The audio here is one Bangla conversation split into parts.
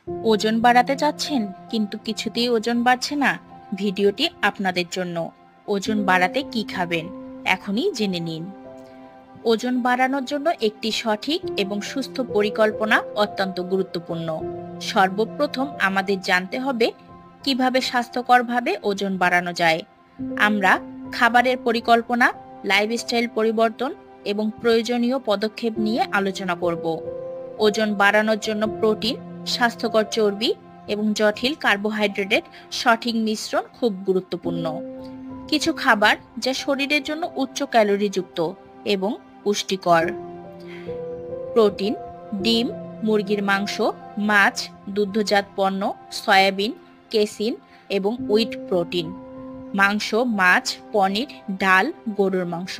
ওজন বাড়াতে যাচ্ছেন কিন্তু কিছুতেই ওজন বাড়ছে না? ভিডিওটি আপনাদের জন্য। ওজন বাড়াতে কি খাবেন এখনই জেনে নিন। ওজন বাড়ানোর জন্য একটি সঠিক এবং সুস্থ পরিকল্পনা অত্যন্ত গুরুত্বপূর্ণ। সর্বপ্রথম আমাদের জানতে হবে কিভাবে স্বাস্থ্যকরভাবে ওজন বাড়ানো যায়। আমরা খাবারের পরিকল্পনা, লাইফস্টাইল পরিবর্তন এবং প্রয়োজনীয় পদক্ষেপ নিয়ে আলোচনা করব। ওজন বাড়ানোর জন্য প্রোটিন, স্বাস্থ্যকর চর্বি এবং জটিল কার্বোহাইড্রেটের সঠিক মিশ্রণ খুব গুরুত্বপূর্ণ। কিছু খাবার যা শরীরের জন্য উচ্চ ক্যালোরিযুক্ত এবং পুষ্টিকর। প্রোটিন: ডিম, মুরগির মাংস, মাছ, দুগ্ধজাত পণ্য, সয়াবিন, কেসিন এবং উইট প্রোটিন। মাংস, মাছ, পনির, ডাল, গরুর মাংস।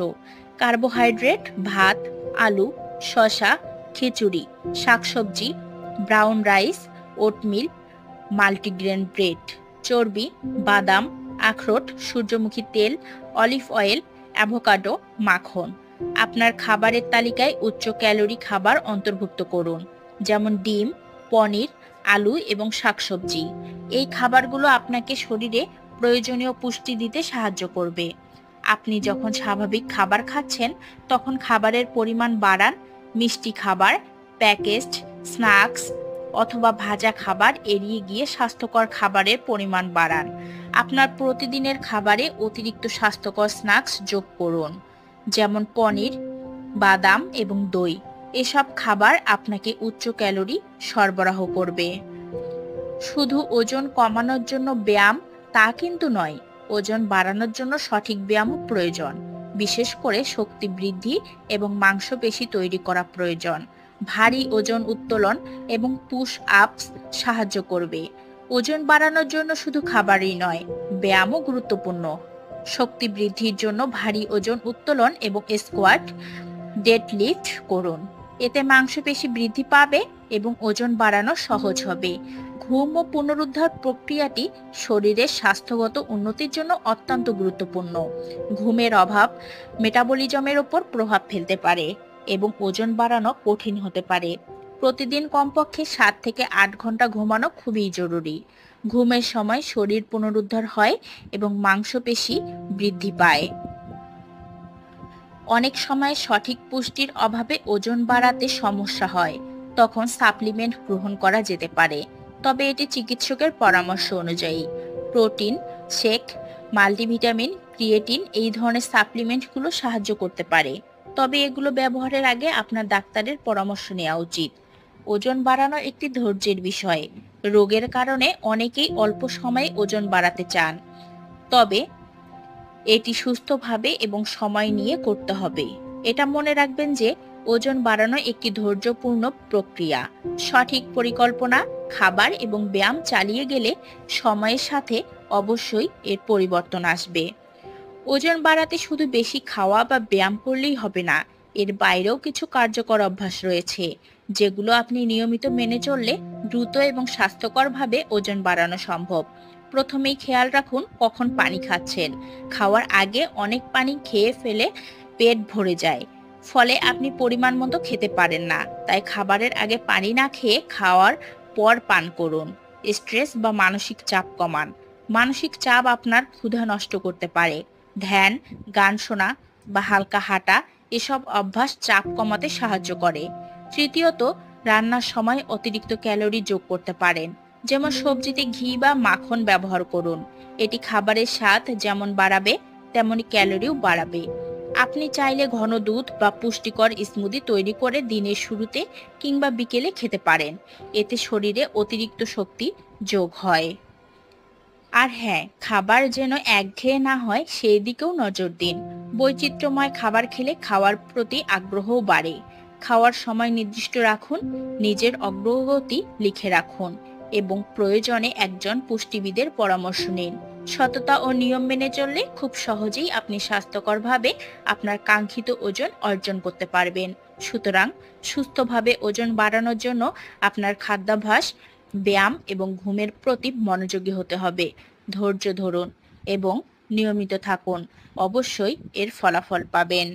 কার্বোহাইড্রেট: ভাত, আলু, শসা, খিচুড়ি, শাকসবজি, brown rice, oatmeal, multigrain bread. চর্বি: বাদাম, আখরোট, সূর্যমুখী তেল, অলিভ অয়েল, অ্যাভোকাডো, মাখন। আপনার খাবারের তালিকায় উচ্চ ক্যালোরি খাবার অন্তর্ভুক্ত করুন, যেমন ডিম, পনির, আলু এবং শাকসবজি। এই খাবারগুলো আপনাকে শরীরে প্রয়োজনীয় পুষ্টি দিতে সাহায্য করবে। আপনি যখন স্বাভাবিক খাবার খাচ্ছেন তখন খাবারের পরিমাণ বাড়ান। মিষ্টি খাবার, প্যাকেজড স্ন্যাক্স অথবা ভাজা খাবার এড়িয়ে গিয়ে স্বাস্থ্যকর খাবারের পরিমাণ বাড়ান। আপনার প্রতিদিনের খাবারে অতিরিক্ত স্বাস্থ্যকর স্ন্যাক্স যোগ করুন, যেমন পনির, বাদাম এবং দই। এসব খাবার আপনাকে উচ্চ ক্যালোরি সরবরাহ করবে। শুধু ওজন কমানোর জন্য ব্যায়াম তা কিন্তু নয়, ওজন বাড়ানোর জন্য সঠিক ব্যায়ামও প্রয়োজন। বিশেষ করে শক্তি বৃদ্ধি এবং মাংসপেশি তৈরি করা প্রয়োজন। ভারী ওজন উত্তোলন এবং পুশ আপস সাহায্য করবে। ওজন বাড়ানোর জন্য শুধু খাবারই নয়, ব্যায়ামও গুরুত্বপূর্ণ। শক্তি বৃদ্ধির জন্য ভারী ওজন উত্তোলন এবং স্কোয়াট, ডেডলিফট করুন। এতে মাংসপেশি বৃদ্ধি পাবে এবং ওজন বাড়ানো সহজ হবে। ঘুম ও পুনরুদ্ধার প্রক্রিয়াটি শরীরের স্বাস্থ্যগত উন্নতির জন্য অত্যন্ত গুরুত্বপূর্ণ। ঘুমের অভাব মেটাবলিজমের ওপর প্রভাব ফেলতে পারে এবং ওজন বাড়ানো কঠিন হতে পারে। প্রতিদিন কমপক্ষে 7 থেকে 8 ঘন্টা ঘুমানো খুবই জরুরি। ঘুমের সময় শরীর পুনরুদ্ধার হয় এবং মাংসপেশি বৃদ্ধি পায়। অনেক সময় সঠিক পুষ্টির অভাবে ওজন বাড়াতে সমস্যা হয়, তখন সাপ্লিমেন্ট গ্রহণ করা যেতে পারে, তবে এটি চিকিৎসকের পরামর্শ অনুযায়ী। প্রোটিন শেক, মাল্টিভিটামিন, ক্রিয়েটিন এই ধরনের সাপ্লিমেন্টগুলো সাহায্য করতে পারে, তবে এগুলো ব্যবহারের আগে আপনার ডাক্তারের পরামর্শ নেওয়া উচিত। ওজন বাড়ানো একটি ধৈর্যের বিষয়। রোগের কারণে অনেকেই অল্প সময়ে ওজন বাড়াতে চান, তবে এটি সুস্থভাবে এবং সময় নিয়ে করতে হবে। এটা মনে রাখবেন যে ওজন বাড়ানো একটি ধৈর্যপূর্ণ প্রক্রিয়া। সঠিক পরিকল্পনা, খাবার এবং ব্যায়াম চালিয়ে গেলে সময়ের সাথে অবশ্যই এর পরিবর্তন আসবে। ওজন বাড়াতে শুধু বেশি খাওয়া বা ব্যায়াম করলেই হবে না, এর বাইরেও কিছু কার্যকর অভ্যাস রয়েছে যেগুলো আপনি নিয়মিত মেনে চললে দ্রুত এবং স্বাস্থ্যকরভাবে ওজন বাড়ানো সম্ভব। প্রথমেই খেয়াল রাখুন কখন পানি খাচ্ছেন। খাওয়ার আগে অনেক পানি খেয়ে ফেলে পেট ভরে যায়, ফলে আপনি পরিমাণ মতো খেতে পারেন না। তাই খাবারের আগে পানি না খেয়ে খাওয়ার পর পান করুন। স্ট্রেস বা মানসিক চাপ কমান। মানসিক চাপ আপনার ক্ষুধা নষ্ট করতে পারে। ধ্যান, গান শোনা বা হালকা হাঁটা এসব অভ্যাস চাপ কমাতে সাহায্য করে। তৃতীয়ত, রান্নার সময় অতিরিক্ত ক্যালোরি যোগ করতে পারেন, যেমন সবজিতে ঘি বা মাখন ব্যবহার করুন। এটি খাবারের স্বাদ যেমন বাড়াবে তেমনি ক্যালোরিও বাড়াবে। আপনি চাইলে ঘন দুধ বা পুষ্টিকর স্মুদি তৈরি করে দিনের শুরুতে কিংবা বিকেলে খেতে পারেন। এতে শরীরে অতিরিক্ত শক্তি যোগ হয়। আর হ্যাঁ, খাবার যেন একঘেয়ে না হয় সেই দিকেও নজর দিন। বৈচিত্র্যময় খাবার খেলে খাওয়ার প্রতি আগ্রহও বাড়ে। খাওয়ার সময় নির্দিষ্ট রাখুন, নিজের অগ্রগতি লিখে রাখুন এবং প্রয়োজনে একজন পুষ্টিবিদের পরামর্শ নিন। সততা ও নিয়ম মেনে চললে খুব সহজেই আপনি স্বাস্থ্যকরভাবে আপনার কাঙ্ক্ষিত ওজন অর্জন করতে পারবেন। সুতরাং সুস্থভাবে ওজন বাড়ানোর জন্য আপনার খাদ্যাভ্যাস, ব্যায়াম এবং ঘুমের প্রতি মনোযোগী হতে হবে। ধৈর্য ধরুন এবং নিয়মিত থাকুন, অবশ্যই এর ফলাফল পাবেন।